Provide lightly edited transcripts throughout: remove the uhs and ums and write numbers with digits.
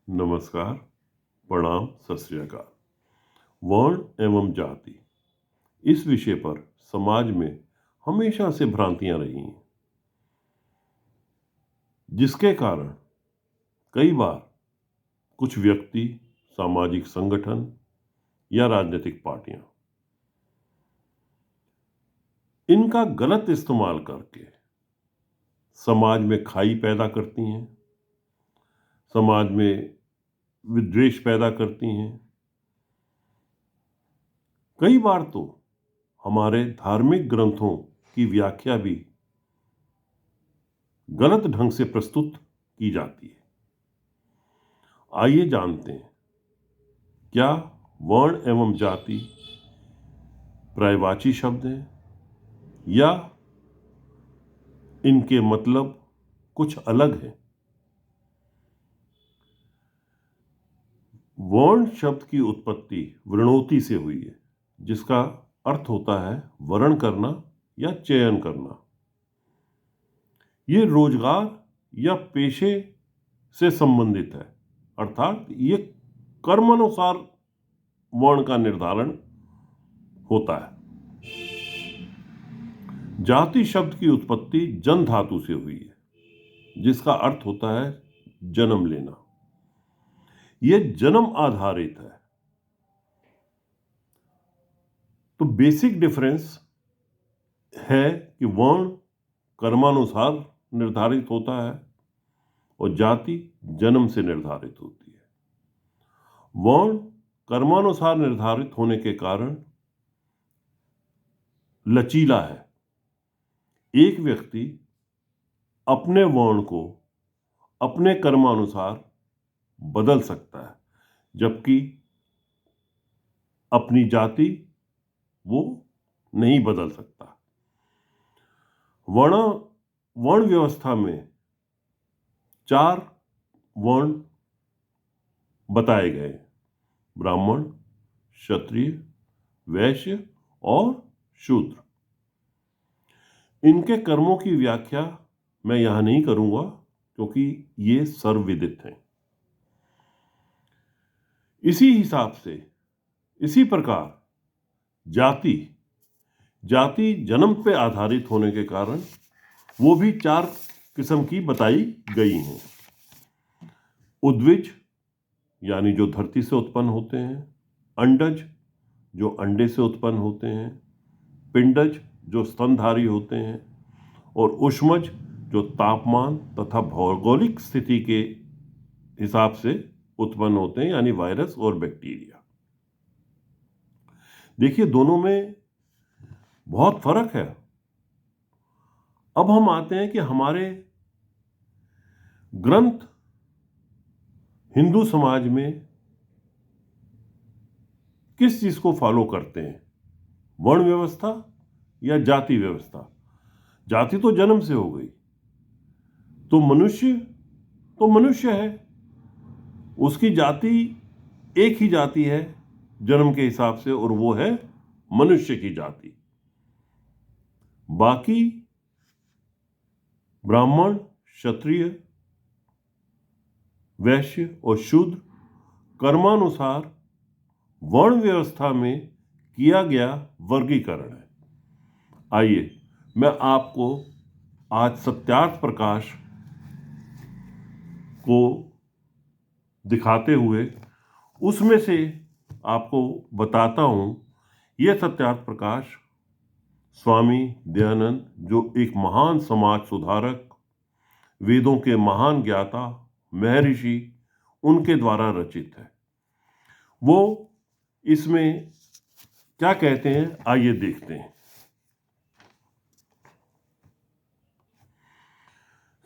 नमस्कार, प्रणाम, सत श्री अकाल। वर्ण एवं जाति इस विषय पर समाज में हमेशा से भ्रांतियां रही हैं, जिसके कारण कई बार कुछ व्यक्ति, सामाजिक संगठन या राजनीतिक पार्टियां इनका गलत इस्तेमाल करके समाज में खाई पैदा करती हैं, समाज में विद्वेष पैदा करती हैं। कई बार तो हमारे धार्मिक ग्रंथों की व्याख्या भी गलत ढंग से प्रस्तुत की जाती है। आइए जानते हैं, क्या वर्ण एवं जाति पर्यायवाची शब्द हैं या इनके मतलब कुछ अलग है। वर्ण शब्द की उत्पत्ति वृणोति से हुई है, जिसका अर्थ होता है वर्ण करना या चयन करना। ये रोजगार या पेशे से संबंधित है, अर्थात ये कर्मानुसार वर्ण का निर्धारण होता है। जाति शब्द की उत्पत्ति जन धातु से हुई है, जिसका अर्थ होता है जन्म लेना। यह जन्म आधारित है। तो बेसिक डिफरेंस है कि वर्ण कर्मानुसार निर्धारित होता है और जाति जन्म से निर्धारित होती है। वर्ण कर्मानुसार निर्धारित होने के कारण लचीला है। एक व्यक्ति अपने वर्ण को अपने कर्मानुसार बदल सकता है, जबकि अपनी जाति वो नहीं बदल सकता। वर्ण व्यवस्था में 4 वर्ण बताए गए: ब्राह्मण, क्षत्रिय, वैश्य और शूद्र। इनके कर्मों की व्याख्या मैं यहां नहीं करूंगा, क्योंकि ये सर्वविदित हैं। इसी हिसाब से, इसी प्रकार जाति जन्म पे आधारित होने के कारण वो भी 4 किस्म की बताई गई हैं। उद्विज यानी जो धरती से उत्पन्न होते हैं, अंडज जो अंडे से उत्पन्न होते हैं, पिंडज जो स्तनधारी होते हैं, और ऊष्मज जो तापमान तथा भौगोलिक स्थिति के हिसाब से उत्पन्न होते हैं, यानी वायरस और बैक्टीरिया। देखिए, दोनों में बहुत फर्क है। अब हम आते हैं कि हमारे ग्रंथ हिंदू समाज में किस चीज को फॉलो करते हैं, वर्ण व्यवस्था या जाति व्यवस्था। जाति तो जन्म से हो गई, तो मनुष्य है, उसकी जाति एक ही जाति है जन्म के हिसाब से, और वो है मनुष्य की जाति। बाकी ब्राह्मण, क्षत्रिय, वैश्य और शूद्र कर्मानुसार वर्ण व्यवस्था में किया गया वर्गीकरण है। आइए मैं आपको आज सत्यार्थ प्रकाश को दिखाते हुए उसमें से आपको बताता हूं। यह सत्यार्थ प्रकाश स्वामी दयानंद, जो एक महान समाज सुधारक, वेदों के महान ज्ञाता, महर्षि, उनके द्वारा रचित है। वो इसमें क्या कहते हैं, आइए देखते हैं।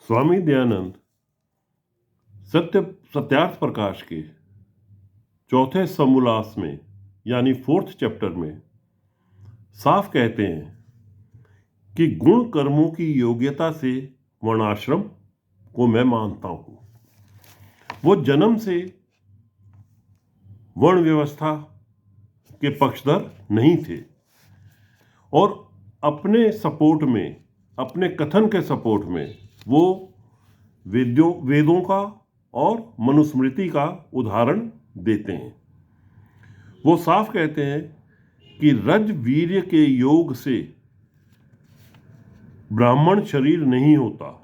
स्वामी दयानंद सत्यार्थ प्रकाश के 4थे समोल्लास में, यानी 4th चैप्टर में साफ कहते हैं कि गुण कर्मों की योग्यता से वर्णाश्रम को मैं मानता हूं। वो जन्म से वर्ण व्यवस्था के पक्षधर नहीं थे, और अपने सपोर्ट में, अपने कथन के सपोर्ट में वो वेदों का और मनुस्मृति का उदाहरण देते हैं। वो साफ कहते हैं कि रज वीर्य के योग से ब्राह्मण शरीर नहीं होता।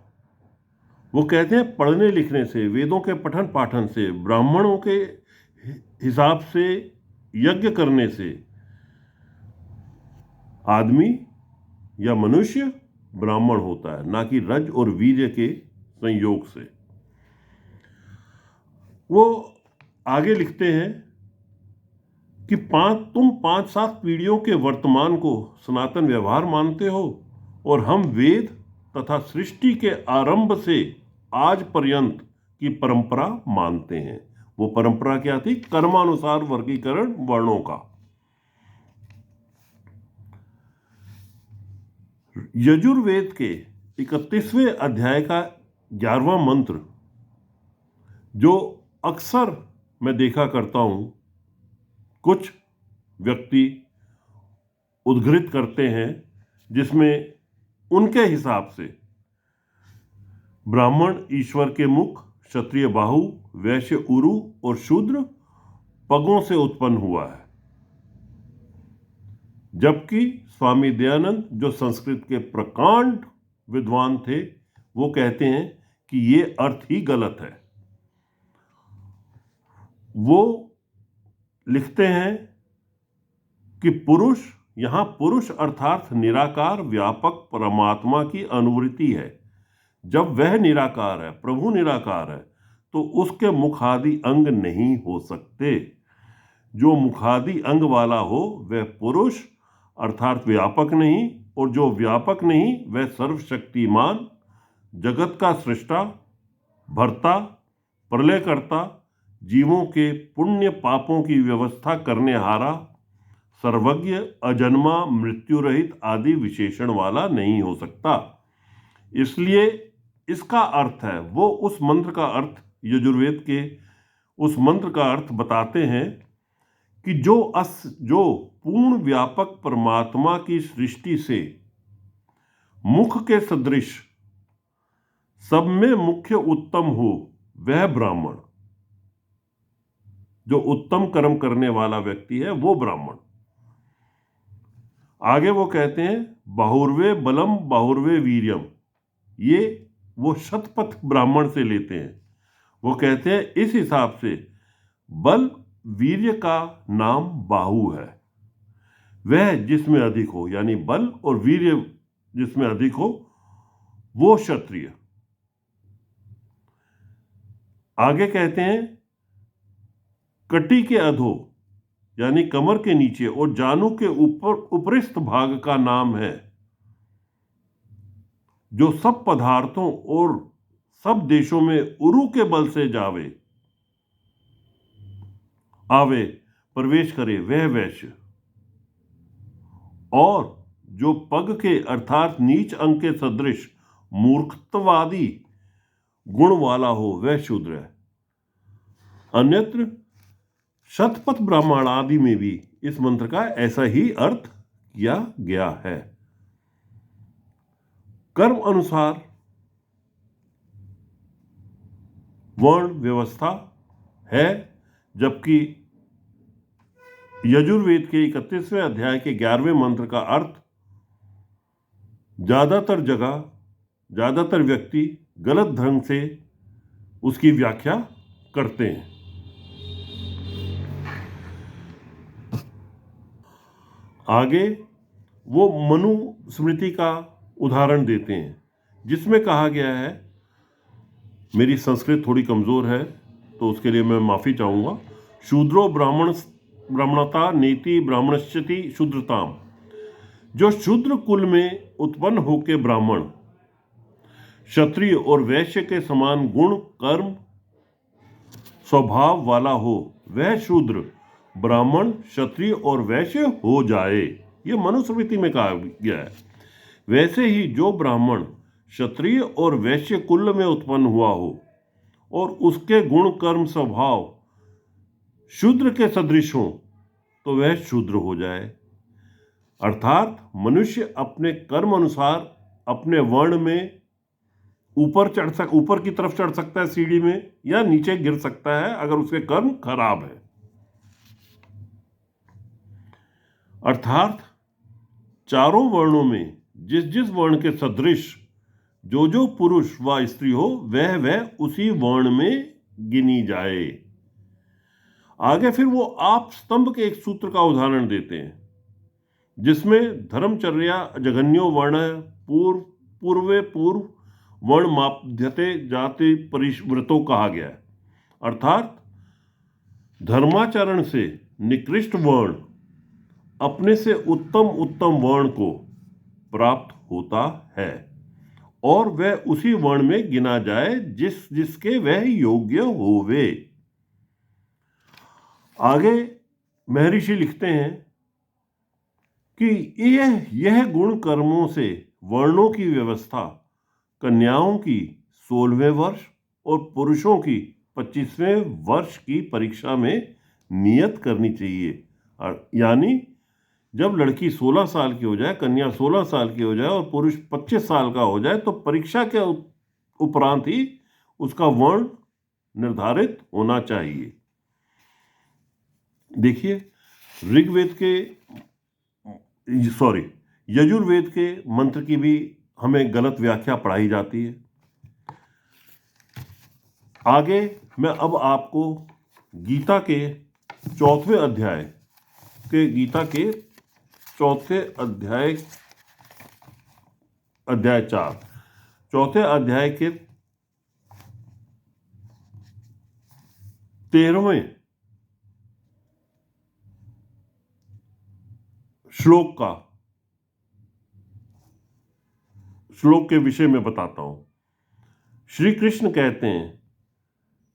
वो कहते हैं पढ़ने लिखने से, वेदों के पठन पाठन से, ब्राह्मणों के हिसाब से यज्ञ करने से आदमी या मनुष्य ब्राह्मण होता है, ना कि रज और वीर्य के संयोग से। वो आगे लिखते हैं कि तुम 5-7 पीढ़ियों के वर्तमान को सनातन व्यवहार मानते हो और हम वेद तथा सृष्टि के आरंभ से आज पर्यंत की परंपरा मानते हैं। वो परंपरा क्या थी? कर्मानुसार वर्गीकरण वर्णों का। यजुर्वेद के 31वें अध्याय का 11वां मंत्र, जो अक्सर मैं देखा करता हूं कुछ व्यक्ति उद्धृत करते हैं, जिसमें उनके हिसाब से ब्राह्मण ईश्वर के मुख, क्षत्रिय बाहु, वैश्य उरु और शूद्र पगों से उत्पन्न हुआ है। जबकि स्वामी दयानंद, जो संस्कृत के प्रकांड विद्वान थे, वो कहते हैं कि ये अर्थ ही गलत है। वो लिखते हैं कि पुरुष, यहां पुरुष अर्थात निराकार व्यापक परमात्मा की अनुवृत्ति है। जब वह निराकार है, प्रभु निराकार है, तो उसके मुखादि अंग नहीं हो सकते। जो मुखादि अंग वाला हो वह पुरुष अर्थात व्यापक नहीं, और जो व्यापक नहीं वह सर्वशक्तिमान, जगत का सृष्टा, भर्ता, प्रलयकर्ता, जीवों के पुण्य पापों की व्यवस्था करने हारा, सर्वज्ञ, अजन्मा, मृत्यु रहित आदि विशेषण वाला नहीं हो सकता। इसलिए इसका अर्थ है, वो उस मंत्र का अर्थ, यजुर्वेद के उस मंत्र का अर्थ बताते हैं कि जो पूर्ण व्यापक परमात्मा की सृष्टि से मुख के सदृश सब में मुख्य उत्तम हो, वह ब्राह्मण, जो उत्तम कर्म करने वाला व्यक्ति है, वो ब्राह्मण। आगे वो कहते हैं बाहुर्वे बलम बाहुर्वे वीर्यम, ये वो शतपथ ब्राह्मण से लेते हैं। वो कहते हैं इस हिसाब से बल वीर्य का नाम बाहु है, वह जिसमें अधिक हो, यानी बल और वीर्य जिसमें अधिक हो वो क्षत्रिय। आगे कहते हैं कटी के अधो, यानी कमर के नीचे और जानु के ऊपर उपरिस्थ भाग का नाम है, जो सब पदार्थों और सब देशों में उरु के बल से आवे प्रवेश करे, वह वैश्य। और जो पग के अर्थात नीच अंग के सदृश मूर्खत्वादी गुण वाला हो, वह शूद्र है। अन्यत्र शतपथ ब्राह्मण आदि में भी इस मंत्र का ऐसा ही अर्थ किया गया है। कर्म अनुसार वर्ण व्यवस्था है, जबकि यजुर्वेद के 31वें अध्याय के 11वें मंत्र का अर्थ ज्यादातर व्यक्ति गलत ढंग से उसकी व्याख्या करते हैं। आगे वो मनुस्मृति का उदाहरण देते हैं, जिसमें कहा गया है, मेरी संस्कृत थोड़ी कमजोर है तो उसके लिए मैं माफी चाहूंगा। शूद्रो ब्राह्मणता नीति ब्राह्मणश्चति शूद्रताम, जो शूद्र कुल में उत्पन्न होके ब्राह्मण, क्षत्रिय और वैश्य के समान गुण कर्म स्वभाव वाला हो, वह शूद्र ब्राह्मण क्षत्रिय और वैश्य हो जाए। ये मनुस्मृति में कहा गया है। वैसे ही जो ब्राह्मण क्षत्रिय और वैश्य कुल में उत्पन्न हुआ हो और उसके गुण कर्म स्वभाव शूद्र के सदृश हो, तो वह शूद्र हो जाए। अर्थात मनुष्य अपने कर्म अनुसार अपने वर्ण में ऊपर की तरफ चढ़ सकता है सीढ़ी में, या नीचे गिर सकता है अगर उसके कर्म खराब है। अर्थात चारों वर्णों में जिस जिस वर्ण के सदृश जो जो पुरुष व स्त्री हो, वह वह उसी वर्ण में गिनी जाए। आगे फिर वो आप स्तंभ के एक सूत्र का उदाहरण देते हैं, जिसमें धर्मचर्या जघन्यो वर्ण पूर्वे पूर्व वर्ण माप्यते जाति परिव्रतो कहा गया है। अर्थात धर्माचरण से निकृष्ट वर्ण अपने से उत्तम उत्तम वर्ण को प्राप्त होता है, और वह उसी वर्ण में गिना जाए जिस जिसके वह योग्य होवे। आगे महर्षि लिखते हैं कि यह गुण कर्मों से वर्णों की व्यवस्था कन्याओं की 16वें वर्ष और पुरुषों की 25वें वर्ष की परीक्षा में नियत करनी चाहिए। यानी जब लड़की 16 साल की हो जाए, कन्या 16 साल की हो जाए और पुरुष 25 साल का हो जाए, तो परीक्षा के उपरांत ही उसका वर्ण निर्धारित होना चाहिए। देखिए, यजुर्वेद के मंत्र की भी हमें गलत व्याख्या पढ़ाई जाती है। आगे मैं अब आपको गीता के चौथे अध्याय के 13वें श्लोक के विषय में बताता हूं। श्री कृष्ण कहते हैं,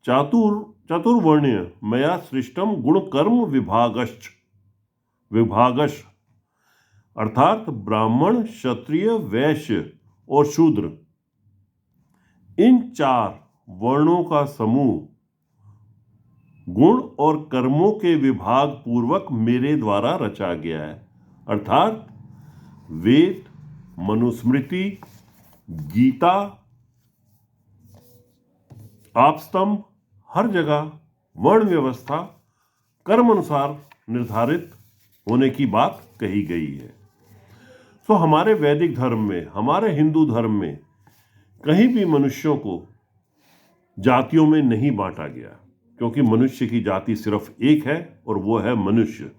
चातुर्वर्ण्य मया सृष्टम गुण कर्म विभागश, अर्थात ब्राह्मण, क्षत्रिय, वैश्य और शूद्र, इन 4 वर्णों का समूह गुण और कर्मों के विभाग पूर्वक मेरे द्वारा रचा गया है। अर्थात वेद, मनुस्मृति, गीता, आपस्तंभ, हर जगह वर्ण व्यवस्था कर्म अनुसार निर्धारित होने की बात कही गई है। तो हमारे वैदिक धर्म में, हमारे हिंदू धर्म में कहीं भी मनुष्यों को जातियों में नहीं बांटा गया, क्योंकि मनुष्य की जाति सिर्फ एक है और वो है मनुष्य।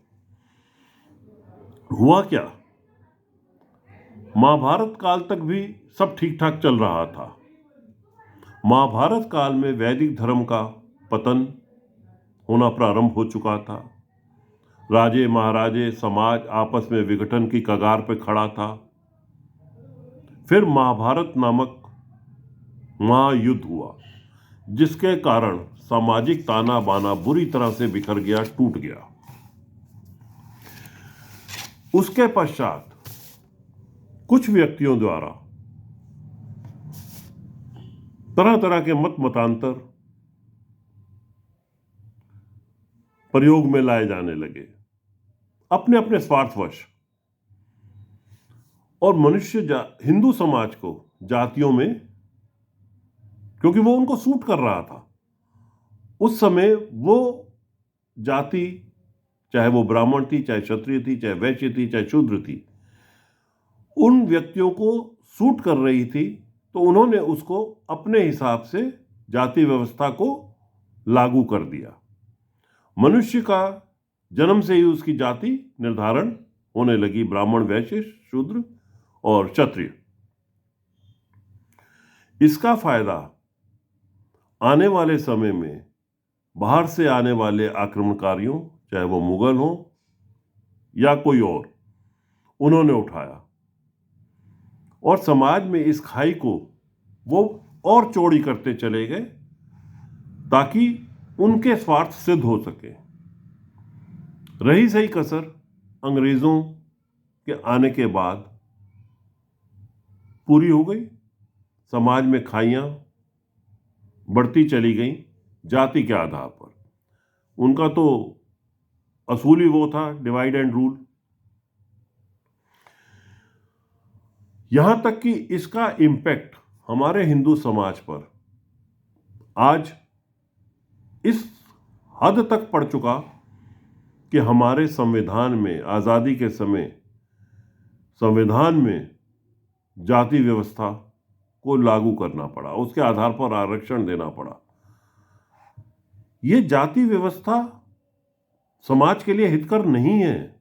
हुआ क्या, महाभारत काल तक भी सब ठीक ठाक चल रहा था। महाभारत काल में वैदिक धर्म का पतन होना प्रारंभ हो चुका था। राजे महाराजे समाज आपस में विघटन की कगार पर खड़ा था। फिर महाभारत नामक महायुद्ध हुआ, जिसके कारण सामाजिक ताना बाना बुरी तरह से बिखर गया, टूट गया। उसके पश्चात कुछ व्यक्तियों द्वारा तरह तरह के मतांतर प्रयोग में लाए जाने लगे, अपने अपने स्वार्थवश, और मनुष्य हिंदू समाज को जातियों में, क्योंकि वो उनको सूट कर रहा था उस समय, वो जाति चाहे वो ब्राह्मण थी, चाहे क्षत्रिय थी, चाहे वैश्य थी, चाहे शूद्र थी, उन व्यक्तियों को सूट कर रही थी, तो उन्होंने उसको अपने हिसाब से जाति व्यवस्था को लागू कर दिया। मनुष्य का जन्म से ही उसकी जाति निर्धारण होने लगी, ब्राह्मण, वैश्य, शूद्र और क्षत्रिय। इसका फायदा आने वाले समय में बाहर से आने वाले आक्रमणकारियों, चाहे वो मुगल हो या कोई और, उन्होंने उठाया, और समाज में इस खाई को वो और चौड़ी करते चले गए ताकि उनके स्वार्थ सिद्ध हो सके। रही सही कसर अंग्रेजों के आने के बाद पूरी हो गई। समाज में खाइयां बढ़ती चली गई जाति के आधार पर। उनका तो असूल ही वो था, डिवाइड एंड रूल। यहां तक कि इसका इम्पैक्ट हमारे हिंदू समाज पर आज इस हद तक पड़ चुका कि हमारे संविधान में, आज़ादी के समय संविधान में जाति व्यवस्था को लागू करना पड़ा, उसके आधार पर आरक्षण देना पड़ा। ये जाति व्यवस्था समाज के लिए हितकर नहीं है।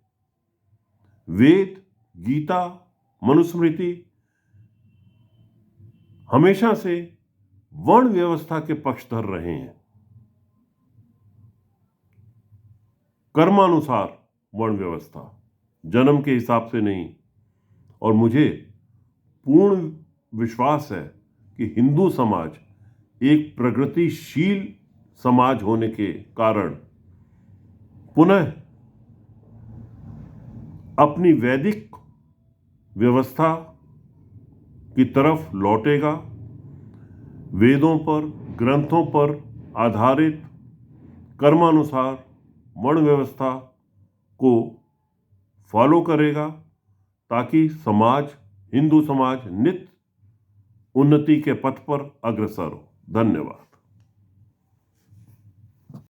वेद, गीता, मनुस्मृति हमेशा से वर्ण व्यवस्था के पक्षधर रहे हैं। कर्मानुसार वर्ण व्यवस्था, जन्म के हिसाब से नहीं। और मुझे पूर्ण विश्वास है कि हिंदू समाज एक प्रगतिशील समाज होने के कारण पुनः अपनी वैदिक व्यवस्था की तरफ लौटेगा। वेदों पर, ग्रंथों पर आधारित कर्मानुसार वर्ण व्यवस्था को फॉलो करेगा, ताकि समाज, हिंदू समाज नित्य उन्नति के पथ पर अग्रसर हो। धन्यवाद।